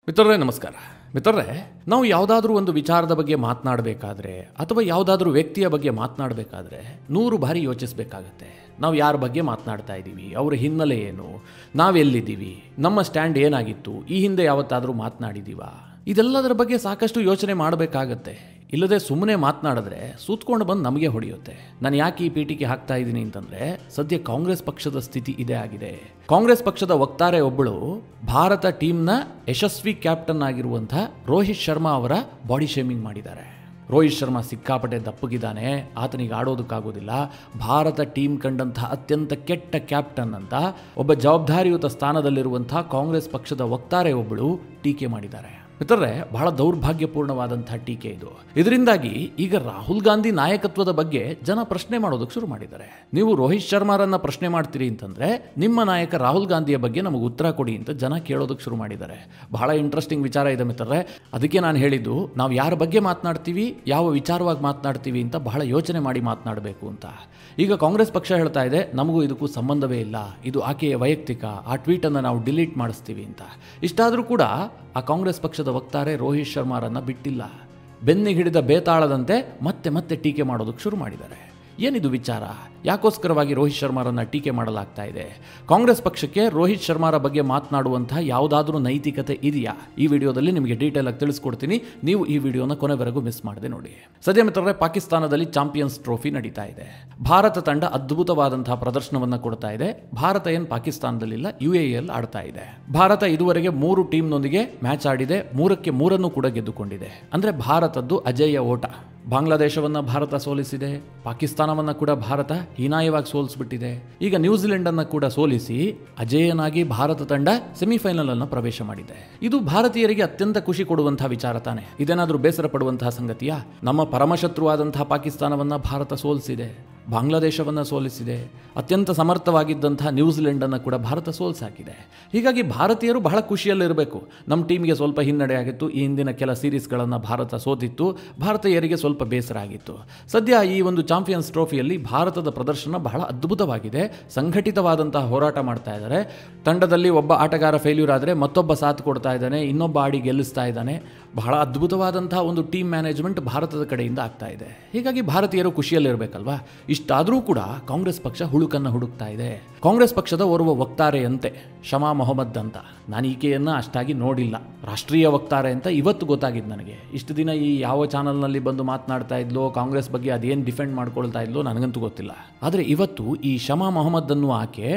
ಮಿತ್ರರೇ ನಮಸ್ಕಾರ. ಮಿತ್ರರೇ, ನಾವು ಯಾವುದಾದ್ರೂ ಒಂದು ವಿಚಾರದ ಬಗ್ಗೆ ಮಾತನಾಡಬೇಕಾದ್ರೆ ಅಥವಾ ಯಾವುದಾದ್ರೂ ವ್ಯಕ್ತಿಯ ಬಗ್ಗೆ ಮಾತನಾಡಬೇಕಾದ್ರೆ 100 ಬಾರಿ ಯೋಚಿಸಬೇಕಾಗತ್ತೆ. ನಾವು ಯಾರ ಬಗ್ಗೆ ಮಾತನಾಡ್ತಾ ಇದ್ದೀವಿ, ಅವರ ಹಿನ್ನೆಲೆ ಏನು, ನಾವೆಲ್ಲಿದ್ದೀವಿ, ನಮ್ಮ ಸ್ಟ್ಯಾಂಡ್ ಏನಾಗಿತ್ತು, ಈ ಹಿಂದೆ ಯಾವತ್ತಾದರೂ ಮಾತನಾಡಿದ್ದೀವಾ, ಇದೆಲ್ಲದರ ಬಗ್ಗೆ ಸಾಕಷ್ಟು ಯೋಚನೆ ಮಾಡಬೇಕಾಗತ್ತೆ. ಇಲ್ಲದೆ ಸುಮ್ಮನೆ ಮಾತನಾಡಿದ್ರೆ ಸೂತ್ಕೊಂಡು ಬಂದು ನಮಗೆ ಹೊಡೆಯುತ್ತೆ. ನಾನು ಯಾಕೆ ಈ ಪೀಠಿಕೆ ಹಾಕ್ತಾ ಇದ್ದೀನಿ ಅಂತಂದರೆ, ಸದ್ಯ ಕಾಂಗ್ರೆಸ್ ಪಕ್ಷದ ಸ್ಥಿತಿ ಇದೇ ಆಗಿದೆ. ಕಾಂಗ್ರೆಸ್ ಪಕ್ಷದ ವಕ್ತಾರೆ ಒಬ್ಬಳು ಭಾರತ ಟೀಮ್ನ ಯಶಸ್ವಿ ಕ್ಯಾಪ್ಟನ್ ಆಗಿರುವಂಥ ರೋಹಿತ್ ಶರ್ಮಾ ಅವರ ಬಾಡಿ ಶೇಮಿಂಗ್ ಮಾಡಿದ್ದಾರೆ. ರೋಹಿತ್ ಶರ್ಮಾ ಸಿಕ್ಕಾಪಟ್ಟೆ ದಪ್ಪಗಿದ್ದಾನೆ, ಆತನಿಗೆ ಆಡೋದಕ್ಕಾಗೋದಿಲ್ಲ, ಭಾರತ ಟೀಮ್ ಕಂಡಂಥ ಅತ್ಯಂತ ಕೆಟ್ಟ ಕ್ಯಾಪ್ಟನ್ ಅಂತ ಒಬ್ಬ ಜವಾಬ್ದಾರಿಯುತ ಸ್ಥಾನದಲ್ಲಿರುವಂಥ ಕಾಂಗ್ರೆಸ್ ಪಕ್ಷದ ವಕ್ತಾರೆ ಒಬ್ಬಳು ಟೀಕೆ ಮಾಡಿದ್ದಾರೆ. ಮಿತ್ರರೇ, ಬಹಳ ದೌರ್ಭಾಗ್ಯಪೂರ್ಣವಾದಂಥ ಟೀಕೆ ಇದು. ಇದರಿಂದಾಗಿ ಈಗ ರಾಹುಲ್ ಗಾಂಧಿ ನಾಯಕತ್ವದ ಬಗ್ಗೆ ಜನ ಪ್ರಶ್ನೆ ಮಾಡೋದಕ್ಕೆ ಶುರು ಮಾಡಿದ್ದಾರೆ. ನೀವು ರೋಹಿತ್ ಶರ್ಮಾರನ್ನ ಪ್ರಶ್ನೆ ಮಾಡ್ತೀರಿ ಅಂತಂದ್ರೆ ನಿಮ್ಮ ನಾಯಕ ರಾಹುಲ್ ಗಾಂಧಿಯ ಬಗ್ಗೆ ನಮಗೆ ಉತ್ತರ ಕೊಡಿ ಅಂತ ಜನ ಕೇಳೋದಕ್ಕೆ ಶುರು ಮಾಡಿದ್ದಾರೆ. ಬಹಳ ಇಂಟ್ರೆಸ್ಟಿಂಗ್ ವಿಚಾರ ಇದೆ ಮಿತ್ರರೇ. ಅದಕ್ಕೆ ನಾನು ಹೇಳಿದ್ದು, ನಾವು ಯಾರ ಬಗ್ಗೆ ಮಾತನಾಡ್ತೀವಿ, ಯಾವ ವಿಚಾರವಾಗಿ ಮಾತನಾಡ್ತೀವಿ ಅಂತ ಬಹಳ ಯೋಚನೆ ಮಾಡಿ ಮಾತನಾಡಬೇಕು ಅಂತ. ಈಗ ಕಾಂಗ್ರೆಸ್ ಪಕ್ಷ ಹೇಳ್ತಾ ಇದೆ, ನಮಗೂ ಇದಕ್ಕೂ ಸಂಬಂಧವೇ ಇಲ್ಲ, ಇದು ಆಕೆಯ ವೈಯಕ್ತಿಕ, ಆ ಟ್ವೀಟನ್ನು ನಾವು ಡಿಲೀಟ್ ಮಾಡಿಸ್ತೀವಿ ಅಂತ. ಇಷ್ಟಾದರೂ ಕೂಡ ಆ ಕಾಂಗ್ರೆಸ್ ಪಕ್ಷದ ವಕ್ತಾರೆ ರೋಹಿತ್ ಶರ್ಮಾರನ್ನ ಬಿಟ್ಟಿಲ್ಲ. ಬೆನ್ನಿಗೆ ಹಿಡಿದ ಬೇತಾಳದಂತೆ ಮತ್ತೆ ಮತ್ತೆ ಟೀಕೆ ಮಾಡೋದಕ್ಕೆ ಶುರು ಮಾಡಿದ್ದಾರೆ. ಏನಿದು ವಿಚಾರ? ಯಾಕೋಸ್ಕರವಾಗಿ ರೋಹಿತ್ ಶರ್ಮಾರನ್ನ ಟೀಕೆ ಮಾಡಲಾಗ್ತಾ ಇದೆ? ಕಾಂಗ್ರೆಸ್ ಪಕ್ಷಕ್ಕೆ ರೋಹಿತ್ ಶರ್ಮಾರ ಬಗ್ಗೆ ಮಾತನಾಡುವಂತಹ ಯಾವುದಾದ್ರೂ ನೈತಿಕತೆ ಇದೆಯಾ? ಈ ವಿಡಿಯೋದಲ್ಲಿ ನಿಮಗೆ ಡೀಟೇಲ್ ಆಗಿ ತಿಳಿಸ್ಕೊಡ್ತೀನಿ. ನೀವು ಈ ವಿಡಿಯೋನ ಕೊನೆವರೆಗೂ ಮಿಸ್ ಮಾಡದೆ ನೋಡಿ. ಸದ್ಯ ಮಿತ್ರರೇ, ಪಾಕಿಸ್ತಾನದಲ್ಲಿ ಚಾಂಪಿಯನ್ಸ್ ಟ್ರೋಫಿ ನಡೀತಾ ಇದೆ. ಭಾರತ ತಂಡ ಅದ್ಭುತವಾದಂತಹ ಪ್ರದರ್ಶನವನ್ನ ಕೊಡ್ತಾ ಇದೆ. ಭಾರತ ಏನು ಪಾಕಿಸ್ತಾನದಲ್ಲಿಲ್ಲ, UAEಯಲ್ಲಿ ಆಡ್ತಾ ಇದೆ. ಭಾರತ ಇದುವರೆಗೆ 3 ಟೀಮ್ನೊಂದಿಗೆ ಮ್ಯಾಚ್ ಆಡಿದೆ, 3ಕ್ಕೆ 3 ಕೂಡ ಗೆದ್ದುಕೊಂಡಿದೆ. ಅಂದ್ರೆ ಭಾರತದ್ದು ಅಜೇಯ ಓಟ. ಬಾಂಗ್ಲಾದೇಶವನ್ನ ಭಾರತ ಸೋಲಿಸಿದೆ, ಪಾಕಿಸ್ತಾನವನ್ನ ಕೂಡ ಭಾರತ ಹೀನಾಯವಾಗಿ ಸೋಲಿಸ್ಬಿಟ್ಟಿದೆ. ಈಗ ನ್ಯೂಜಿಲೆಂಡ್ ಅನ್ನ ಕೂಡ ಸೋಲಿಸಿ ಅಜೇಯನಾಗಿ ಭಾರತ ತಂಡ ಸೆಮಿಫೈನಲ್ ಅನ್ನ ಪ್ರವೇಶ ಮಾಡಿದೆ. ಇದು ಭಾರತೀಯರಿಗೆ ಅತ್ಯಂತ ಖುಷಿ ಕೊಡುವಂತಹ ವಿಚಾರ ತಾನೆ. ಇದೇನಾದ್ರೂ ಬೇಸರ ಪಡುವಂತಹ ಸಂಗತಿಯಾ? ನಮ್ಮ ಪರಮಶತ್ರುವಾದಂತಹ ಪಾಕಿಸ್ತಾನವನ್ನ ಭಾರತ ಸೋಲಿಸಿದೆ, ಬಾಂಗ್ಲಾದೇಶವನ್ನು ಸೋಲಿಸಿದೆ, ಅತ್ಯಂತ ಸಮರ್ಥವಾಗಿದ್ದಂತಹ ನ್ಯೂಜಿಲೆಂಡ್ ಅನ್ನು ಕೂಡ ಭಾರತ ಸೋಲಿಸಾಕಿದೆ. ಹೀಗಾಗಿ ಭಾರತೀಯರು ಬಹಳ ಖುಷಿಯಲ್ಲಿರಬೇಕು. ನಮ್ಮ ಟೀಮ್ಗೆ ಸ್ವಲ್ಪ ಹಿನ್ನಡೆ ಆಗಿತ್ತು, ಈ ಹಿಂದಿನ ಕೆಲ ಸೀರೀಸ್ಗಳನ್ನು ಭಾರತ ಸೋತಿತ್ತು, ಭಾರತೀಯರಿಗೆ ಸ್ವಲ್ಪ ಬೇಸರ ಆಗಿತ್ತು. ಸದ್ಯ ಈ ಒಂದು ಚಾಂಪಿಯನ್ಸ್ ಟ್ರೋಫಿಯಲ್ಲಿ ಭಾರತದ ಪ್ರದರ್ಶನ ಬಹಳ ಅದ್ಭುತವಾಗಿದೆ. ಸಂಘಟಿತವಾದಂತಹ ಹೋರಾಟ ಮಾಡ್ತಾ ಇದ್ದಾರೆ. ತಂಡದಲ್ಲಿ ಒಬ್ಬ ಆಟಗಾರ ಫೇಲ್ಯೂರ್ ಆದರೆ ಮತ್ತೊಬ್ಬ ಸಾಥ್ ಕೊಡ್ತಾ ಇದ್ದಾನೆ, ಇನ್ನೊಬ್ಬ ಆಡಿ ಗೆಲ್ಲಿಸ್ತಾ ಇದ್ದಾನೆ. ಬಹಳ ಅದ್ಭುತವಾದಂತಹ ಒಂದು ಟೀಮ್ ಮ್ಯಾನೇಜ್ಮೆಂಟ್ ಭಾರತದ ಕಡೆಯಿಂದ ಆಗ್ತಾ ಇದೆ. ಹೀಗಾಗಿ ಭಾರತೀಯರು ಖುಷಿಯಲ್ಲಿರಬೇಕಲ್ವಾ? ಇಷ್ಟಾದರೂ ಕೂಡ ಕಾಂಗ್ರೆಸ್ ಪಕ್ಷ ಹುಳುಕನ್ನು ಹುಡುಕ್ತಾ ಇದೆ. ಕಾಂಗ್ರೆಸ್ ಪಕ್ಷದ ಓರ್ವ ವಕ್ತಾರೆಯಂತೆ ಶಮಾ ಮೊಹಮ್ಮದ್ ಅಂತ, ನಾನು ಈಕೆಯನ್ನ ಅಷ್ಟಾಗಿ ನೋಡಿಲ್ಲ, ರಾಷ್ಟ್ರೀಯ ವಕ್ತಾರೆ ಅಂತ ಇವತ್ತು ಗೊತ್ತಾಗಿದ್ದು ನನಗೆ. ಇಷ್ಟು ದಿನ ಈ ಯಾವ ಚಾನಲ್ನಲ್ಲಿ ಬಂದು ಮಾತನಾಡ್ತಾ ಇದ್ಲೋ, ಕಾಂಗ್ರೆಸ್ ಬಗ್ಗೆ ಅದೇನು ಡಿಫೆಂಡ್ ಮಾಡ್ಕೊಳ್ತಾ ಇದ್ಲೋ ನನಗಂತೂ ಗೊತ್ತಿಲ್ಲ. ಆದರೆ ಇವತ್ತು ಈ ಶಮಾ ಮೊಹಮ್ಮದ್ ಅನ್ನುವ ಆಕೆ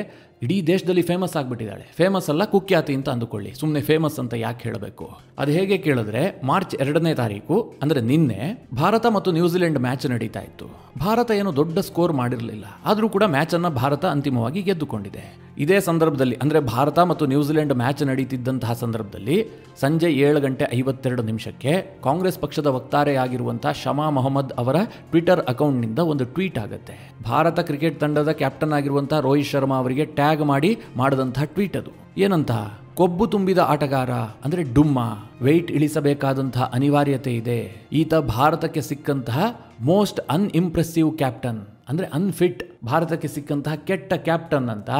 ಇಡೀ ದೇಶದಲ್ಲಿ ಫೇಮಸ್ ಆಗಿಬಿಟ್ಟಿದ್ದಾಳೆ. ಫೇಮಸ್ ಅಲ್ಲ, ಕುಖ್ಯಾತಿ ಅಂತ ಅಂದುಕೊಳ್ಳಿ. ಸುಮ್ಮನೆ ಫೇಮಸ್ ಅಂತ ಯಾಕೆ ಹೇಳಬೇಕು? ಅದು ಹೇಗೆ ಕೇಳಿದ್ರೆ, ಮಾರ್ಚ್ 2ನೇ ತಾರೀಕು ಅಂದರೆ ನಿನ್ನೆ ಭಾರತ ಮತ್ತು ನ್ಯೂಜಿಲೆಂಡ್ ಮ್ಯಾಚ್ ನಡೀತಾ ಇತ್ತು. ಭಾರತ ಏನು ದೊಡ್ಡ ಸ್ಕೋರ್ ಮಾಡಿರಲಿಲ್ಲ, ಆದರೂ ಕೂಡ ಮ್ಯಾಚನ್ನು ಭಾರತ ಅಂತಿಮವಾಗಿ ಗೆದ್ದುಕೊಂಡಿದೆ. ಇದೇ ಸಂದರ್ಭದಲ್ಲಿ ಅಂದರೆ ಭಾರತ ಮತ್ತು ನ್ಯೂಜಿಲೆಂಡ್ ಮ್ಯಾಚ್ ನಡೀತಿದ್ದಂತಹ ಸಂದರ್ಭದಲ್ಲಿ ಸಂಜೆ 7:52 ಕಾಂಗ್ರೆಸ್ ಪಕ್ಷದ ವಕ್ತಾರೆ ಆಗಿರುವಂತಹ ಶಮಾ ಮೊಹಮ್ಮದ್ ಅವರ ಟ್ವಿಟರ್ ಅಕೌಂಟ್ನಿಂದ ಒಂದು ಟ್ವೀಟ್ ಆಗುತ್ತೆ. ಭಾರತ ಕ್ರಿಕೆಟ್ ತಂಡದ ಕ್ಯಾಪ್ಟನ್ ಆಗಿರುವಂತಹ ರೋಹಿತ್ ಶರ್ಮಾ ಅವರಿಗೆ ಟ್ಯಾಗ್ ಮಾಡಿ ಮಾಡಿದಂತಹ ಟ್ವೀಟ್ ಅದು. ಏನಂತ? ಕೊಬ್ಬು ತುಂಬಿದ ಆಟಗಾರ ಅಂದರೆ ಡುಮ್ಮ, ವೆಯ್ಟ್ ಇಳಿಸಬೇಕಾದಂತಹ ಅನಿವಾರ್ಯತೆ ಇದೆ. ಈತ ಭಾರತಕ್ಕೆ ಸಿಕ್ಕಂತಹ ಮೋಸ್ಟ್ ಅನ್ಇಂಪ್ರೆಸಿವ್ ಕ್ಯಾಪ್ಟನ್ ಅಂದರೆ ಅನ್ಫಿಟ್, ಭಾರತಕ್ಕೆ ಸಿಕ್ಕಂತಹ ಕೆಟ್ಟ ಕ್ಯಾಪ್ಟನ್ ಅಂತ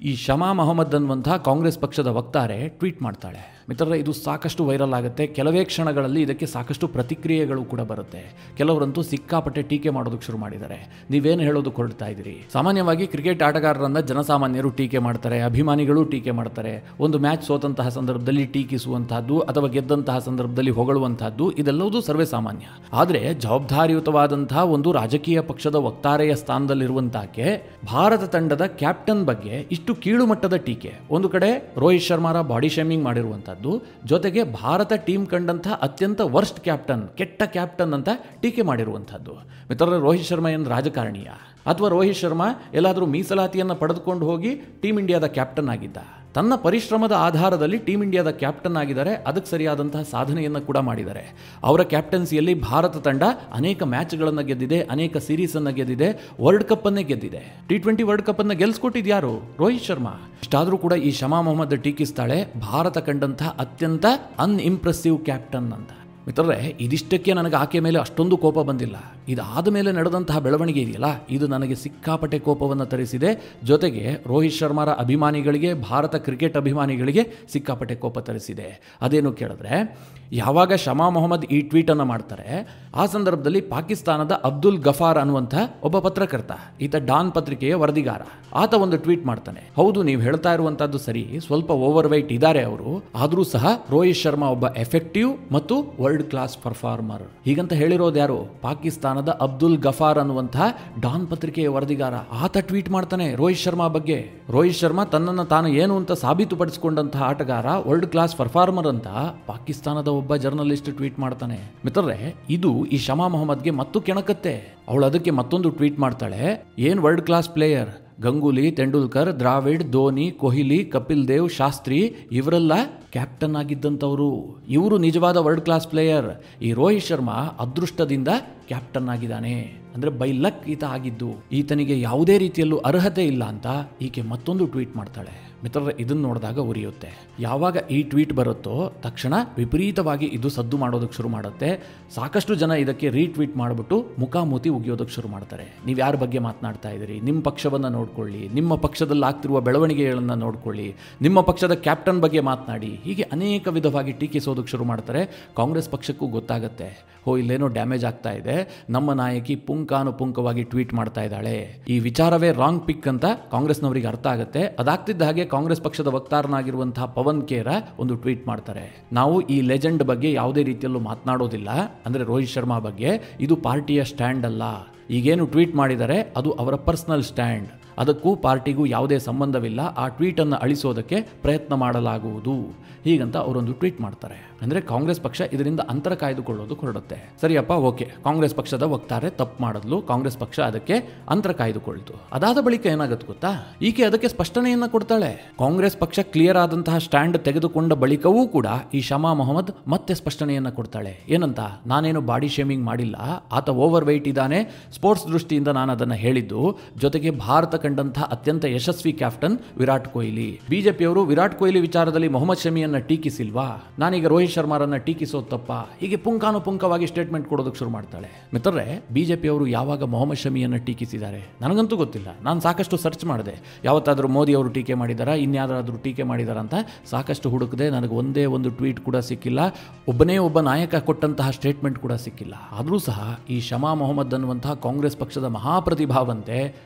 ಈ ಶಮಾ ಮೊಹಮ್ಮದ್ ಅನ್ನುವಂತಹ ಕಾಂಗ್ರೆಸ್ ಪಕ್ಷದ ವಕ್ತಾರೆ ಟ್ವೀಟ್ ಮಾಡ್ತಾಳೆ. ಮಿತ್ರರೇ, ಇದು ಸಾಕಷ್ಟು ವೈರಲ್ ಆಗುತ್ತೆ. ಕೆಲವೇ ಕ್ಷಣಗಳಲ್ಲಿ ಇದಕ್ಕೆ ಸಾಕಷ್ಟು ಪ್ರತಿಕ್ರಿಯೆಗಳು ಕೂಡ ಬರುತ್ತೆ. ಕೆಲವರಂತೂ ಸಿಕ್ಕಾಪಟ್ಟೆ ಟೀಕೆ ಮಾಡೋದಕ್ಕೆ ಶುರು ಮಾಡಿದ್ದಾರೆ. ನೀವೇನು ಹೇಳೋದಕ್ಕೆ ಹೊರಡ್ತಾ ಇದ್ದೀರಿ? ಸಾಮಾನ್ಯವಾಗಿ ಕ್ರಿಕೆಟ್ ಆಟಗಾರರನ್ನ ಜನಸಾಮಾನ್ಯರು ಟೀಕೆ ಮಾಡ್ತಾರೆ, ಅಭಿಮಾನಿಗಳು ಟೀಕೆ ಮಾಡ್ತಾರೆ. ಒಂದು ಮ್ಯಾಚ್ ಸೋತಂತಹ ಸಂದರ್ಭದಲ್ಲಿ ಟೀಕಿಸುವಂತಹದ್ದು ಅಥವಾ ಗೆದ್ದಂತಹ ಸಂದರ್ಭದಲ್ಲಿ ಹೊಗಳುವಂತಹದ್ದು ಇದೆಲ್ಲವೂ ಸರ್ವೇ ಸಾಮಾನ್ಯ. ಆದರೆ ಜವಾಬ್ದಾರಿಯುತವಾದಂತಹ ಒಂದು ರಾಜಕೀಯ ಪಕ್ಷದ ವಕ್ತಾರೆಯ ಸ್ಥಾನದಲ್ಲಿರುವಂತಾಕೆ ಭಾರತ ತಂಡದ ಕ್ಯಾಪ್ಟನ್ ಬಗ್ಗೆ ಇಷ್ಟು ಕೀಳು ಮಟ್ಟದ ಟೀಕೆ, ಒಂದು ಕಡೆ ರೋಹಿತ್ ಶರ್ಮಾರ ಬಾಡಿ ಶೇಮಿಂಗ್ ಮಾಡಿರುವಂತಹದ್ದು, ಜೊತೆಗೆ ಭಾರತ ಟೀಮ್ ಕಂಡಂತಹ ಅತ್ಯಂತ ವರ್ಸ್ಟ್ ಕ್ಯಾಪ್ಟನ್, ಕೆಟ್ಟ ಕ್ಯಾಪ್ಟನ್ ಅಂತ ಟೀಕೆ ಮಾಡಿರುವಂತಹದ್ದು. ಮಿತ್ರರೇ, ರೋಹಿತ್ ಶರ್ಮಾ ಏನು ರಾಜಕಾರಣಿಯ ಅಥವಾ ರೋಹಿತ್ ಶರ್ಮಾ ಎಲ್ಲಾದರೂ ಮೀಸಲಾತಿಯನ್ನು ಪಡೆದುಕೊಂಡು ಹೋಗಿ ಟೀಮ್ ಇಂಡಿಯಾದ ಕ್ಯಾಪ್ಟನ್ ಆಗಿದ್ದ? ತನ್ನ ಪರಿಶ್ರಮದ ಆಧಾರದಲ್ಲಿ ಟೀಮ್ ಇಂಡಿಯಾದ ಕ್ಯಾಪ್ಟನ್ ಆಗಿದ್ದಾರೆ, ಅದಕ್ಕೆ ಸರಿಯಾದಂತಹ ಸಾಧನೆಯನ್ನು ಕೂಡ ಮಾಡಿದ್ದಾರೆ. ಅವರ ಕ್ಯಾಪ್ಟನ್ಸಿಯಲ್ಲಿ ಭಾರತ ತಂಡ ಅನೇಕ ಮ್ಯಾಚ್ಗಳನ್ನು ಗೆದ್ದಿದೆ, ಅನೇಕ ಸೀರೀಸನ್ನು ಗೆದ್ದಿದೆ, ವರ್ಲ್ಡ್ ಕಪ್ ಅನ್ನೇ ಗೆದ್ದಿದೆ. T20 ವರ್ಲ್ಡ್ ಕಪ್ ಅನ್ನು ಗೆಲ್ಸ್ಕೊಟ್ಟಿದ್ಯಾರು? ರೋಹಿತ್ ಶರ್ಮಾ. ಇಷ್ಟಾದರೂ ಕೂಡ ಈ ಶಮಾ ಮೊಹಮ್ಮದ್ ಟೀಕಿಸ್ತಾಳೆ ಭಾರತ ಕಂಡಂತಹ ಅತ್ಯಂತ ಅನ್ಇಂಪ್ರೆಸಿವ್ ಕ್ಯಾಪ್ಟನ್ ಅಂತ. ಮಿತ್ರರೇ, ಇದಿಷ್ಟಕ್ಕೆ ನನಗೆ ಆಕೆ ಮೇಲೆ ಅಷ್ಟೊಂದು ಕೋಪ ಬಂದಿಲ್ಲ. ಇದಾದ ಮೇಲೆ ನಡೆದಂತಹ ಬೆಳವಣಿಗೆ ಇದೆಯಲ್ಲ, ಇದು ನನಗೆ ಸಿಕ್ಕಾಪಟ್ಟೆ ಕೋಪವನ್ನು ತರಿಸಿದೆ. ಜೊತೆಗೆ ರೋಹಿತ್ ಶರ್ಮಾರ ಅಭಿಮಾನಿಗಳಿಗೆ, ಭಾರತ ಕ್ರಿಕೆಟ್ ಅಭಿಮಾನಿಗಳಿಗೆ ಸಿಕ್ಕಾಪಟ್ಟೆ ಕೋಪ ತರಿಸಿದೆ. ಅದೇನು ಕೇಳಿದ್ರೆ, ಯಾವಾಗ ಶಮಾ ಮೊಹಮ್ಮದ್ ಈ ಟ್ವೀಟ್ ಅನ್ನು ಮಾಡ್ತಾರೆ, ಆ ಸಂದರ್ಭದಲ್ಲಿ ಪಾಕಿಸ್ತಾನದ ಅಬ್ದುಲ್ ಗಫಾರ್ ಅನ್ನುವಂಥ ಒಬ್ಬ ಪತ್ರಕರ್ತ, ಈತ ಡಾನ್ ಪತ್ರಿಕೆಯ ವರದಿಗಾರ, ಆತ ಒಂದು ಟ್ವೀಟ್ ಮಾಡ್ತಾನೆ. ಹೌದು, ನೀವು ಹೇಳ್ತಾ ಇರುವಂತದ್ದು ಸರಿ, ಸ್ವಲ್ಪ ಓವರ್ ವೈಟ್ ಇದ್ದಾರೆ ಅವರು, ಆದರೂ ಸಹ ರೋಹಿತ್ ಶರ್ಮಾ ಒಬ್ಬ ಎಫೆಕ್ಟಿವ್ ಮತ್ತು ವರ್ಲ್ಡ್ ಕ್ಲಾಸ್ ಪರ್ಫಾರ್ಮರ್. ಹೀಗಂತ ಹೇಳಿರೋದು ಯಾರು? ಪಾಕಿಸ್ತಾನದ ಅಬ್ದುಲ್ ಗಫಾರ್ ಅನ್ನುವಂತಹ ಡಾನ್ ಪತ್ರಿಕೆಯ ವರದಿಗಾರ. ಆತ ಟ್ವೀಟ್ ಮಾಡ್ತಾನೆ ರೋಹಿತ್ ಶರ್ಮಾ ಬಗ್ಗೆ. ರೋಹಿತ್ ಶರ್ಮಾ ತನ್ನನ್ನು ತಾನು ಏನು ಅಂತ ಸಾಬೀತುಪಡಿಸಿಕೊಂಡಂತಹ ಆಟಗಾರ, ವರ್ಲ್ಡ್ ಕ್ಲಾಸ್ ಪರ್ಫಾರ್ಮರ್ ಅಂತ ಪಾಕಿಸ್ತಾನದ ಒಬ್ಬ ಜರ್ನಲಿಸ್ಟ್ ಟ್ವೀಟ್ ಮಾಡ್ತಾನೆ. ಮಿತ್ರರೇ, ಇದು ಈ ಶಮಾ ಮೊಹಮ್ಮದ್ಗೆ ಮತ್ತು ಕೆಣಕತ್ತೆ. ಅವಳು ಅದಕ್ಕೆ ಮತ್ತೊಂದು ಟ್ವೀಟ್ ಮಾಡ್ತಾಳೆ, ಏನ್ world class player, Ganguly, Tendulkar, Dravid, Dhoni, Kohli, Kapil Dev, Shastri ಇವರೆಲ್ಲ ಕ್ಯಾಪ್ಟನ್ ಆಗಿದ್ದಂಥವರು. ಇವರು ನಿಜವಾದ ವರ್ಲ್ಡ್ ಕ್ಲಾಸ್ ಪ್ಲೇಯರ್. ಈ ರೋಹಿತ್ ಶರ್ಮಾ ಅದೃಷ್ಟದಿಂದ ಕ್ಯಾಪ್ಟನ್ ಆಗಿದ್ದಾನೆ, ಅಂದ್ರೆ ಬೈ ಲಕ್ ಈತ ಆಗಿದ್ದು, ಈತನಿಗೆ ಯಾವುದೇ ರೀತಿಯಲ್ಲೂ ಅರ್ಹತೆ ಇಲ್ಲ ಅಂತ ಈಕೆ ಮತ್ತೊಂದು ಟ್ವೀಟ್ ಮಾಡ್ತಾಳೆ. ಮಿತ್ರರೇ, ಇದನ್ನು ನೋಡಿದಾಗ ಉರಿಯುತ್ತೆ. ಯಾವಾಗ ಈ ಟ್ವೀಟ್ ಬರುತ್ತೋ ತಕ್ಷಣ ವಿಪರೀತವಾಗಿ ಇದು ಸದ್ದು ಮಾಡೋದಕ್ಕೆ ಶುರು ಮಾಡುತ್ತೆ. ಸಾಕಷ್ಟು ಜನ ಇದಕ್ಕೆ ರೀಟ್ವೀಟ್ ಮಾಡಿಬಿಟ್ಟು ಮುಖಾಮುಖಿ ಉಗಿಯೋದಕ್ಕೆ ಶುರು ಮಾಡ್ತಾರೆ. ನೀವು ಯಾರ ಬಗ್ಗೆ ಮಾತನಾಡ್ತಾ ಇದ್ದೀರಿ, ನಿಮ್ಮ ಪಕ್ಷವನ್ನು ನೋಡ್ಕೊಳ್ಳಿ, ನಿಮ್ಮ ಪಕ್ಷದಲ್ಲಿ ಆಗ್ತಿರುವ ಬೆಳವಣಿಗೆಗಳನ್ನು ನೋಡ್ಕೊಳ್ಳಿ, ನಿಮ್ಮ ಪಕ್ಷದ ಕ್ಯಾಪ್ಟನ್ ಬಗ್ಗೆ ಮಾತನಾಡಿ, ಹೀಗೆ ಅನೇಕ ವಿಧವಾಗಿ ಟೀಕಿಸೋದಕ್ಕೆ ಶುರು ಮಾಡ್ತಾರೆ. ಕಾಂಗ್ರೆಸ್ ಪಕ್ಷಕ್ಕೂ ಗೊತ್ತಾಗುತ್ತೆ, ಇಲ್ಲೇನೋ ಡ್ಯಾಮೇಜ್ ಆಗ್ತಾ ಇದೆ, ನಮ್ಮ ನಾಯಕಿ ಪುಂಕಾನುಪುಂಕವಾಗಿ ಟ್ವೀಟ್ ಮಾಡ್ತಾ ಇದ್ದಾಳೆ, ಈ ವಿಚಾರವೇ ರಾಂಗ್ ಪಿಕ್ ಅಂತ ಕಾಂಗ್ರೆಸ್ನವರಿಗೆ ಅರ್ಥ ಆಗುತ್ತೆ. ಅದಾಗ್ತಿದ್ದ ಹಾಗೆ ಕಾಂಗ್ರೆಸ್ ಪಕ್ಷದ ವಕ್ತಾರನಾಗಿರುವಂತಹ ಪವನ್ ಖೇರ ಒಂದು ಟ್ವೀಟ್ ಮಾಡ್ತಾರೆ, ನಾವು ಈ ಲೆಜೆಂಡ್ ಬಗ್ಗೆ ಯಾವುದೇ ರೀತಿಯಲ್ಲೂ ಮಾತನಾಡೋದಿಲ್ಲ, ಅಂದ್ರೆ ರೋಹಿತ್ ಶರ್ಮಾ ಬಗ್ಗೆ, ಇದು ಪಾರ್ಟಿಯ ಸ್ಟ್ಯಾಂಡ್ ಅಲ್ಲ. ಈಗೇನು ಟ್ವೀಟ್ ಮಾಡಿದರೆ ಅದು ಅವರ ಪರ್ಸನಲ್ ಸ್ಟ್ಯಾಂಡ್, ಅದಕ್ಕೂ ಪಾರ್ಟಿಗೂ ಯಾವುದೇ ಸಂಬಂಧವಿಲ್ಲ. ಆ ಟ್ವೀಟನ್ನು ಅಳಿಸೋದಕ್ಕೆ ಪ್ರಯತ್ನ ಮಾಡಲಾಗುವುದು, ಹೀಗಂತ ಅವರೊಂದು ಟ್ವೀಟ್ ಮಾಡ್ತಾರೆ. ಅಂದರೆ ಕಾಂಗ್ರೆಸ್ ಪಕ್ಷ ಇದರಿಂದ ಅಂತರ ಕಾಯ್ದುಕೊಳ್ಳೋದು ಹೊರಡುತ್ತೆ. ಸರಿಯಪ್ಪ, ಓಕೆ, ಕಾಂಗ್ರೆಸ್ ಪಕ್ಷದ ವಕ್ತಾರೆ ತಪ್ಪು ಮಾಡಿದ್ಲು, ಕಾಂಗ್ರೆಸ್ ಪಕ್ಷ ಅದಕ್ಕೆ ಅಂತರ ಕಾಯ್ದುಕೊಳ್ತು. ಅದಾದ ಬಳಿಕ ಏನಾಗುತ್ತೆ ಗೊತ್ತಾ, ಈಕೆ ಅದಕ್ಕೆ ಸ್ಪಷ್ಟನೆಯನ್ನು ಕೊಡ್ತಾಳೆ. ಕಾಂಗ್ರೆಸ್ ಪಕ್ಷ ಕ್ಲಿಯರ್ ಆದಂತಹ ಸ್ಟ್ಯಾಂಡ್ ತೆಗೆದುಕೊಂಡ ಬಳಿಕವೂ ಕೂಡ ಈ ಶಮಾ ಮೊಹಮ್ಮದ್ ಮತ್ತೆ ಸ್ಪಷ್ಟನೆಯನ್ನು ಕೊಡ್ತಾಳೆ. ಏನಂತ, ನಾನೇನು ಬಾಡಿ ಶೇಮಿಂಗ್ ಮಾಡಿಲ್ಲ, ಆತ ಓವರ್ ವೆಯ್ಟ್ ಇದ್ದಾನೆ, ಸ್ಪೋರ್ಟ್ಸ್ ದೃಷ್ಟಿಯಿಂದ ನಾನು ಅದನ್ನು ಹೇಳಿದ್ದು. ಜೊತೆಗೆ ಭಾರತ ಕಂಡಂತಹ ಅತ್ಯಂತ ಯಶಸ್ವಿ ಕ್ಯಾಪ್ಟನ್ ವಿರಾಟ್ ಕೊಹ್ಲಿ. ಬಿಜೆಪಿಯವರು ವಿರಾಟ್ ಕೊಹ್ಲಿ ವಿಚಾರದಲ್ಲಿ ಮೊಹಮ್ಮದ್ ಶಮಿಯನ್ನ ಟೀಕಿಸಿಲ್ವಾ, ನಾನೀಗ ರೋಹಿತ್ ಶರ್ಮಾರನ್ನ ಟೀಕಿಸೋದು ತಪ್ಪ, ಹೀಗೆ ಪುಂಕಾನುಪುಂಕವಾಗಿ ಸ್ಟೇಟ್ಮೆಂಟ್ ಕೊಡೋದಕ್ಕೆ ಶುರು ಮಾಡ್ತಾಳೆ. ಮಿತ್ರರೇ, ಬಿಜೆಪಿಯವರು ಯಾವಾಗ ಮೊಹಮ್ಮದ್ ಶಮಿಯನ್ನ ಟೀಕಿಸಿದ್ದಾರೆ ನನಗಂತೂ ಗೊತ್ತಿಲ್ಲ. ನಾನು ಸಾಕಷ್ಟು ಸರ್ಚ್ ಮಾಡಿದೆ, ಯಾವತ್ತಾದರೂ ಮೋದಿ ಅವರು ಟೀಕೆ ಮಾಡಿದಾರಾ, ಇನ್ಯಾರಾದರೂ ಟೀಕೆ ಮಾಡಿದಾರ ಅಂತ ಸಾಕಷ್ಟು ಹುಡುಕದೆ, ನನಗೆ ಒಂದೇ ಒಂದು ಟ್ವೀಟ್ ಕೂಡ ಸಿಕ್ಕಿಲ್ಲ, ಒಬ್ಬನೇ ಒಬ್ಬ ನಾಯಕ ಕೊಟ್ಟಂತಹ ಸ್ಟೇಟ್ಮೆಂಟ್ ಕೂಡ ಸಿಕ್ಕಿಲ್ಲ. ಆದರೂ ಸಹ ಈ ಶಮಾ ಮೊಹಮ್ಮದ್ ಅನ್ನುವಂತಹ ಕಾಂಗ್ರೆಸ್ ಪಕ್ಷದ ಮಹಾಪ್ರತಿಭಾವಂತೆ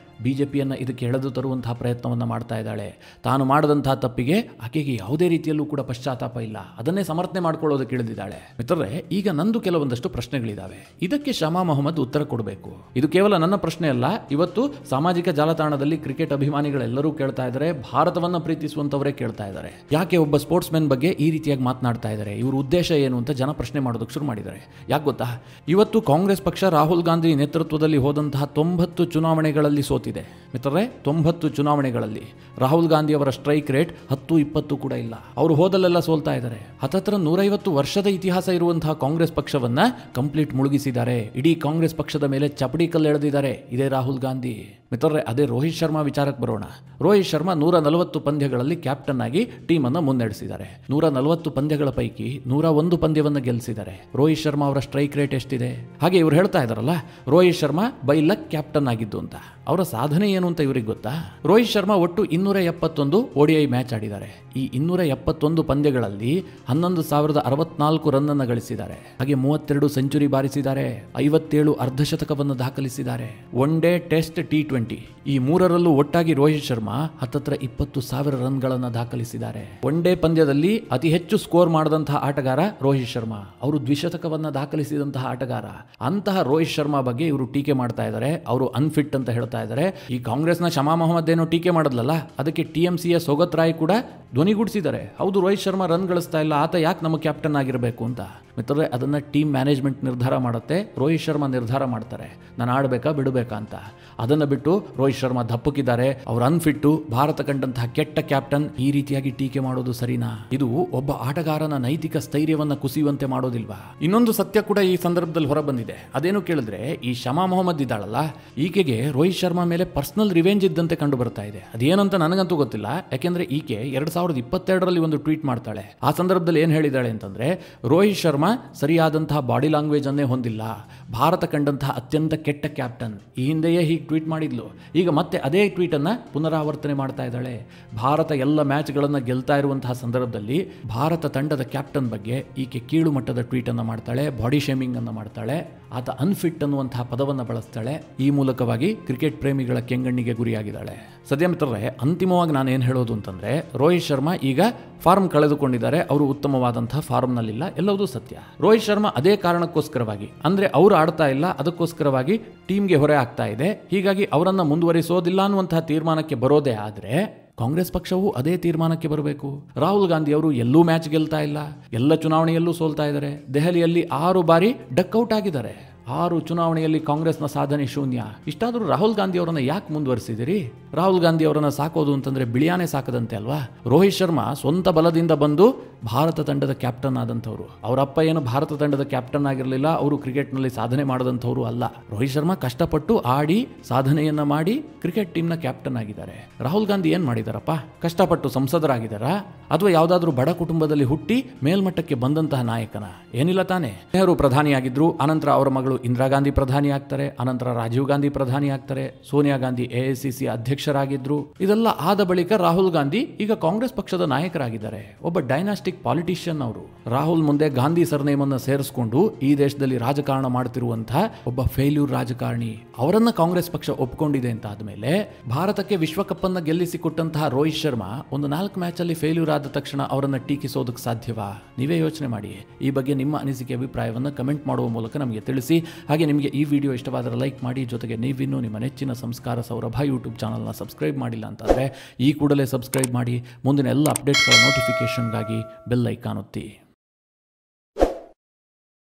ಬಿಜೆಪಿಯನ್ನು ಇದಕ್ಕೆ ಎಳೆದು ತರುವಂತಹ ಪ್ರಯತ್ನವನ್ನು ಮಾಡ್ತಾ ಇದ್ದಾಳೆ. ತಾನು ಮಾಡಿದಂತಹ ತಪ್ಪಿಗೆ ಆಕೆಗೆ ಯಾವುದೇ ರೀತಿಯಲ್ಲೂ ಕೂಡ ಪಶ್ಚಾತ್ತಾಪ ಇಲ್ಲ, ಅದನ್ನೇ ಸಮರ್ಥನೆ ಮಾಡ್ಕೊಳ್ಳೋದಕ್ಕೆ ಇಳಿದಿದ್ದಾಳೆ. ಮಿತ್ರರೇ, ಈಗ ನಂದು ಕೆಲವೊಂದಷ್ಟು ಪ್ರಶ್ನೆಗಳಿದ್ದಾವೆ, ಇದಕ್ಕೆ ಶಮಾ ಮೊಹಮ್ಮದ್ ಉತ್ತರ ಕೊಡಬೇಕು. ಇದು ಕೇವಲ ನನ್ನ ಪ್ರಶ್ನೆ ಅಲ್ಲ, ಇವತ್ತು ಸಾಮಾಜಿಕ ಜಾಲತಾಣದಲ್ಲಿ ಕ್ರಿಕೆಟ್ ಅಭಿಮಾನಿಗಳೆಲ್ಲರೂ ಕೇಳ್ತಾ ಇದ್ದಾರೆ, ಭಾರತವನ್ನು ಪ್ರೀತಿಸುವಂತವರೇ ಕೇಳ್ತಾ ಇದ್ದಾರೆ, ಯಾಕೆ ಒಬ್ಬ ಸ್ಪೋರ್ಟ್ಸ್ ಮೆನ್ ಬಗ್ಗೆ ಈ ರೀತಿಯಾಗಿ ಮಾತನಾಡ್ತಾ ಇದ್ದಾರೆ, ಇವ್ರ ಉದ್ದೇಶ ಏನು ಅಂತ ಜನ ಪ್ರಶ್ನೆ ಮಾಡೋದಕ್ಕೆ ಶುರು ಮಾಡಿದ್ದಾರೆ. ಯಾಕೆ ಗೊತ್ತಾ, ಇವತ್ತು ಕಾಂಗ್ರೆಸ್ ಪಕ್ಷ ರಾಹುಲ್ ಗಾಂಧಿ ನೇತೃತ್ವದಲ್ಲಿ ಹೋದಂತಹ 90 ಚುನಾವಣೆಗಳಲ್ಲಿ ಸೋತಿದೆ. ಮಿತ್ರರೇ, 90 ಚುನಾವಣೆಗಳಲ್ಲಿ ರಾಹುಲ್ ಗಾಂಧಿ ಅವರ ಸ್ಟ್ರೈಕ್ ರೇಟ್ 10-20 ಕೂಡ ಇಲ್ಲ. ಅವರು ಹೋದಲ್ಲೆಲ್ಲ ಸೋಲ್ತಾ ಇದ್ದಾರೆ. ಹತ್ತತ್ರ 150 ವರ್ಷದ ಇತಿಹಾಸ ಇರುವಂತಹ ಕಾಂಗ್ರೆಸ್ ಪಕ್ಷವನ್ನ ಕಂಪ್ಲೀಟ್ ಮುಳುಗಿಸಿದ್ದಾರೆ. ಇಡೀ ಕಾಂಗ್ರೆಸ್ ಪಕ್ಷದ ಮೇಲೆ ಚಪಡಿ ಕಲ್ಲು ಎಳೆದಿದ್ದಾರೆ ಇದೇ ರಾಹುಲ್ ಗಾಂಧಿ. ಮಿತ್ರರೇ, ಅದೇ ರೋಹಿತ್ ಶರ್ಮಾ ವಿಚಾರಕ್ಕೆ ಬರೋಣ. ರೋಹಿತ್ ಶರ್ಮಾ 140 ಪಂದ್ಯಗಳಲ್ಲಿ ಕ್ಯಾಪ್ಟನ್ ಆಗಿ ಟೀಮ್ ಅನ್ನು ಮುನ್ನಡೆಸಿದ್ದಾರೆ. 140 ಪಂದ್ಯಗಳ ಪೈಕಿ 101 ಪಂದ್ಯವನ್ನು ಗೆಲ್ಲಿಸಿದ್ದಾರೆ. ರೋಹಿತ್ ಶರ್ಮಾ ಅವರ ಸ್ಟ್ರೈಕ್ ರೇಟ್ ಎಷ್ಟಿದೆ? ಹಾಗೆ ಇವರು ಹೇಳ್ತಾ ಇದಾರಲ್ಲ, Rohit Sharma by luck captain ಆಗಿದ್ದು ಅಂತ. ಅವರ ಸಾಧನೆ ಏನು ಅಂತ ಇವರಿಗೆ ಗೊತ್ತಾ? ರೋಹಿತ್ ಶರ್ಮಾ ಒಟ್ಟು 271 ODI ಮ್ಯಾಚ್ ಆಡಿದ್ದಾರೆ. ಈ 271 ಪಂದ್ಯಗಳಲ್ಲಿ 11,064 ರನ್ ಅನ್ನು ಗಳಿಸಿದ್ದಾರೆ. ಹಾಗೆ 32 ಸೆಂಚುರಿ ಬಾರಿಸಿದ್ದಾರೆ, 57 ಅರ್ಧಶತಕವನ್ನು ದಾಖಲಿಸಿದ್ದಾರೆ. ಒನ್ ಡೇ, ಟೆಸ್ಟ್, T20 ಈ ಮೂರರಲ್ಲೂ ಒಟ್ಟಾಗಿ ರೋಹಿತ್ ಶರ್ಮಾ ಹತ್ತತ್ರ 20,000 ರನ್ಗಳನ್ನು ದಾಖಲಿಸಿದ್ದಾರೆ. ಒನ್ ಡೇ ಪಂದ್ಯದಲ್ಲಿ ಅತಿ ಹೆಚ್ಚು ಸ್ಕೋರ್ ಮಾಡಿದಂತಹ ಆಟಗಾರ ರೋಹಿತ್ ಶರ್ಮಾ, ಅವರು ದ್ವಿಶತಕವನ್ನು ದಾಖಲಿಸಿದಂತಹ ಆಟಗಾರ. ಅಂತಹ ರೋಹಿತ್ ಶರ್ಮಾ ಬಗ್ಗೆ ಇವರು ಟೀಕೆ ಮಾಡ್ತಾ ಇದ್ದಾರೆ, ಅವರು ಅನ್ಫಿಟ್ ಅಂತ ಹೇಳ್ತಾ ಇದ್ದಾರೆ. ಈ ಕಾಂಗ್ರೆಸ್ನ ಶಮಾ ಮೊಹಮ್ಮದ್ ಏನೋ ಟೀಕೆ ಮಾಡಿದ್ಲಲ್ಲ, ಅದಕ್ಕೆ TMCಯ ಸೋಗತ್ ರಾಯ್ ಕೂಡ ಧ್ವನಿಗೂಡಿಸಿದ್ದಾರೆ. ಹೌದು, ರೋಹಿತ್ ಶರ್ಮಾ ರನ್ ಗಳಿಸ್ತಾ ಇಲ್ಲ, ಆತ ಯಾಕೆ ನಮ್ಮ ಕ್ಯಾಪ್ಟನ್ ಆಗಿರಬೇಕು ಅಂತ. ಮಿತ್ರರೇ, ಅದನ್ನು ಟೀಮ್ ಮ್ಯಾನೇಜ್ಮೆಂಟ್ ನಿರ್ಧಾರ ಮಾಡುತ್ತೆ, ರೋಹಿತ್ ಶರ್ಮಾ ನಿರ್ಧಾರ ಮಾಡ್ತಾರೆ, ನಾನು ಆಡಬೇಕಾ ಬಿಡಬೇಕಾ ಅಂತ. ಅದನ್ನು ಬಿಟ್ಟು ರೋಹಿತ್ ಶರ್ಮಾ ದಪ್ಪಕ್ಕಿದ್ದಾರೆ, ಅವರು ಅನ್ಫಿಟ್ಟು, ಭಾರತ ಕಂಡಂತಹ ಕೆಟ್ಟ ಕ್ಯಾಪ್ಟನ್, ಈ ರೀತಿಯಾಗಿ ಟೀಕೆ ಮಾಡೋದು ಸರಿನಾ? ಇದು ಒಬ್ಬ ಆಟಗಾರನ ನೈತಿಕ ಸ್ಥೈರ್ಯವನ್ನು ಕುಸಿಯುವಂತೆ ಮಾಡೋದಿಲ್ವಾ? ಇನ್ನೊಂದು ಸತ್ಯ ಕೂಡ ಈ ಸಂದರ್ಭದಲ್ಲಿ ಹೊರ ಬಂದಿದೆ. ಅದೇನು ಕೇಳಿದ್ರೆ, ಈ ಶಮಾ ಮೊಹಮ್ಮದ್ ಇದ್ದಾಳಲ್ಲ, ಈಕೆಗೆ ರೋಹಿತ್ ಶರ್ಮಾ ಮೇಲೆ ಪರ್ಸನಲ್ ರಿವೆಂಜ್ ಇದ್ದಂತೆ ಕಂಡು ಬರ್ತಾ ಇದೆ. ಅದೇನಂತ ನನಗಂತೂ ಗೊತ್ತಿಲ್ಲ, ಯಾಕೆಂದ್ರೆ ಈಕೆ 2022ರಲ್ಲಿ ಒಂದು ಟ್ವೀಟ್ ಮಾಡ್ತಾಳೆ. ಆ ಸಂದರ್ಭದಲ್ಲಿ ಏನು ಹೇಳಿದಾಳೆ ಅಂತಂದ್ರೆ, ರೋಹಿತ್ ಶರ್ಮಾ ಶರ್ಮಾ ಸರಿಯಾದಂತಹ ಬಾಡಿ ಲ್ಯಾಂಗ್ವೇಜ್ ಅನ್ನೇ ಹೊಂದಿಲ್ಲ, ಭಾರತ ಕಂಡಂತಹ ಅತ್ಯಂತ ಕೆಟ್ಟ ಕ್ಯಾಪ್ಟನ್, ಈ ಹಿಂದೆಯೇ ಹೀಗೆ ಟ್ವೀಟ್ ಮಾಡಿದ್ಲು, ಈಗ ಮತ್ತೆ ಅದೇ ಟ್ವೀಟನ್ನು ಪುನರಾವರ್ತನೆ ಮಾಡ್ತಾ ಇದ್ದಾಳೆ. ಭಾರತ ಎಲ್ಲ ಮ್ಯಾಚ್ಗಳನ್ನು ಗೆಲ್ತಾ ಇರುವಂತಹ ಸಂದರ್ಭದಲ್ಲಿ ಭಾರತ ತಂಡದ ಕ್ಯಾಪ್ಟನ್ ಬಗ್ಗೆ ಈಕೆ ಕೀಳು ಮಟ್ಟದ ಟ್ವೀಟನ್ನು ಮಾಡ್ತಾಳೆ, ಬಾಡಿ ಶೇಮಿಂಗ್ ಅನ್ನು ಮಾಡ್ತಾಳೆ, ಆತ ಅನ್ಫಿಟ್ ಅನ್ನುವಂತಹ ಪದವನ್ನು ಬಳಸ್ತಾಳೆ. ಈ ಮೂಲಕವಾಗಿ ಕ್ರಿಕೆಟ್ ಪ್ರೇಮಿಗಳ ಕೆಂಗಣ್ಣಿಗೆ ಗುರಿಯಾಗಿದ್ದಾಳೆ. ಸದ್ಯ ಮಿತ್ರರೇ, ಅಂತಿಮವಾಗಿ ನಾನು ಏನು ಹೇಳೋದು ಅಂತಂದರೆ, ರೋಹಿತ್ ಶರ್ಮಾ ಈಗ ಫಾರ್ಮ್ ಕಳೆದುಕೊಂಡಿದ್ದಾರೆ, ಅವರು ಉತ್ತಮವಾದಂತಹ ಫಾರ್ಮ್ನಲ್ಲಿಲ್ಲ, ಎಲ್ಲವೂ ಸತ್ಯ. ರೋಹಿತ್ ಶರ್ಮಾ ಅದೇ ಕಾರಣಕ್ಕೋಸ್ಕರವಾಗಿ, ಅಂದರೆ ಅವರು ಆಡ್ತಾ ಇಲ್ಲ, ಅದಕ್ಕೋಸ್ಕರವಾಗಿ ಟೀಮ್ಗೆ ಹೊರೆ ಆಗ್ತಾ ಇದೆ, ಹೀಗಾಗಿ ಅವರನ್ನು ಮುಂದುವರಿಸೋದಿಲ್ಲ ಅನ್ನುವಂತಹ ತೀರ್ಮಾನಕ್ಕೆ ಬರೋದೇ ಆದರೆ ಕಾಂಗ್ರೆಸ್ ಪಕ್ಷವು ಅದೇ ತೀರ್ಮಾನಕ್ಕೆ ಬರಬೇಕು. ರಾಹುಲ್ ಗಾಂಧಿ ಅವರು ಎಲ್ಲೂ ಮ್ಯಾಚ್ ಗೆಲ್ತಾ ಇಲ್ಲ, ಎಲ್ಲ ಚುನಾವಣೆಯಲ್ಲೂ ಸೋಲ್ತಾ ಇದ್ದಾರೆ. ದೆಹಲಿಯಲ್ಲಿ 6 ಬಾರಿ ಡಕ್ಔಟ್ ಆಗಿದ್ದಾರೆ. 6 ಚುನಾವಣೆಯಲ್ಲಿ ಕಾಂಗ್ರೆಸ್ನ ಸಾಧನೆ ಶೂನ್ಯ. ಇಷ್ಟಾದರೂ ರಾಹುಲ್ ಗಾಂಧಿ ಅವರನ್ನು ಯಾಕೆ ಮುಂದುವರಿಸಿದಿರಿ? ರಾಹುಲ್ ಗಾಂಧಿ ಅವರನ್ನು ಸಾಕೋದು ಅಂತಂದ್ರೆ ಬಿಳಿಯಾನೆ ಸಾಕದಂತೆ ಅಲ್ವಾ? ರೋಹಿತ್ ಶರ್ಮಾ ಸ್ವಂತ ಬಲದಿಂದ ಬಂದು ಭಾರತ ತಂಡದ ಕ್ಯಾಪ್ಟನ್ ಆದಂಥವ್ರು. ಅವರಪ್ಪ ಏನು ಭಾರತ ತಂಡದ ಕ್ಯಾಪ್ಟನ್ ಆಗಿರಲಿಲ್ಲ, ಅವರು ಕ್ರಿಕೆಟ್ನಲ್ಲಿ ಸಾಧನೆ ಮಾಡದಂಥವ್ರು ಅಲ್ಲ. ರೋಹಿತ್ ಶರ್ಮಾ ಕಷ್ಟಪಟ್ಟು ಆಡಿ ಸಾಧನೆಯನ್ನ ಮಾಡಿ ಕ್ರಿಕೆಟ್ ಟೀಮ್ನ ಕ್ಯಾಪ್ಟನ್ ಆಗಿದ್ದಾರೆ. ರಾಹುಲ್ ಗಾಂಧಿ ಏನ್ ಮಾಡಿದಾರಪ್ಪ? ಕಷ್ಟಪಟ್ಟು ಸಂಸದರಾಗಿದ್ದಾರಾ ಅಥವಾ ಯಾವುದಾದ್ರೂ ಬಡ ಕುಟುಂಬದಲ್ಲಿ ಹುಟ್ಟಿ ಮೇಲ್ಮಟ್ಟಕ್ಕೆ ಬಂದಂತಹ ನಾಯಕನ? ಏನಿಲ್ಲ ತಾನೆ. ನೆಹರು ಪ್ರಧಾನಿಯಾಗಿದ್ರು, ಅನಂತರ ಅವರ ಮಗಳು ಇಂದಿರಾ ಗಾಂಧಿ ಪ್ರಧಾನಿ ಆಗ್ತಾರೆ, ಅನಂತರ ರಾಜೀವ್ ಗಾಂಧಿ ಪ್ರಧಾನಿ ಆಗ್ತಾರೆ, ಸೋನಿಯಾ ಗಾಂಧಿ ಎಐಸಿಸಿ ಅಧ್ಯಕ್ಷರಾಗಿದ್ರು. ಇದೆಲ್ಲ ಆದ ಬಳಿಕ ರಾಹುಲ್ ಗಾಂಧಿ ಈಗ ಕಾಂಗ್ರೆಸ್ ಪಕ್ಷದ ನಾಯಕರಾಗಿದ್ದಾರೆ. ಒಬ್ಬ ಡೈನಾಸ್ಟಿಕ್ ಪಾಲಿಟಿಷಿಯನ್ ಅವರು. ರಾಹುಲ್ ಮುಂದೆ ಗಾಂಧಿ ಸರ್ನೇಮನ್ನು ಸೇರಿಸಿಕೊಂಡು ಈ ದೇಶದಲ್ಲಿ ರಾಜಕಾರಣ ಮಾಡುತ್ತಿರುವಂತಹ ಒಬ್ಬ ಫೇಲ್ಯೂರ್ ರಾಜಕಾರಣಿ. ಅವರನ್ನ ಕಾಂಗ್ರೆಸ್ ಪಕ್ಷ ಒಪ್ಪಿಕೊಂಡಿದೆ ಅಂತ ಆದ್ಮೇಲೆ ಭಾರತಕ್ಕೆ ವಿಶ್ವಕಪ್ ಅನ್ನ ಗೆಲ್ಲಿಸಿಕೊಟ್ಟಂತಹ ರೋಹಿತ್ ಶರ್ಮಾ ಒಂದು 4 ಮ್ಯಾಚ್ ಅಲ್ಲಿ ಫೇಲ್ಯೂರ್ ಆದ ತಕ್ಷಣ ಅವರನ್ನ ಟೀಕಿಸೋದಕ್ಕೆ ಸಾಧ್ಯವಾ? ನೀವೇ ಯೋಚನೆ ಮಾಡಿ. ಈ ಬಗ್ಗೆ ನಿಮ್ಮ ಅನಿಸಿಕೆ ಅಭಿಪ್ರಾಯವನ್ನು ಕಮೆಂಟ್ ಮಾಡುವ ಮೂಲಕ ನಮಗೆ ತಿಳಿಸಿ. ಹಾಗೆ ನಿಮಗೆ ಈ ವಿಡಿಯೋ ಇಷ್ಟವಾದರೆ ಲೈಕ್ ಮಾಡಿ. ಜೊತೆಗೆ ನೀವಿನ್ನೂ ನಿಮ್ಮ ನೆಚ್ಚಿನ ಸಂಸ್ಕಾರ ಸೌರಭ ಯೂಟ್ಯೂಬ್ ಚಾನಲ್ನ ಸಬ್ಸ್ಕ್ರೈಬ್ ಮಾಡಿಲ್ಲ ಅಂತಂದರೆ ಈ ಕೂಡಲೇ ಸಬ್ಸ್ಕ್ರೈಬ್ ಮಾಡಿ. ಮುಂದಿನ ಎಲ್ಲ ಅಪ್ಡೇಟ್ಗಳ ನೋಟಿಫಿಕೇಷನ್ಗಾಗಿ ಬೆಲ್ ಐಕಾನ್ ಒತ್ತಿ.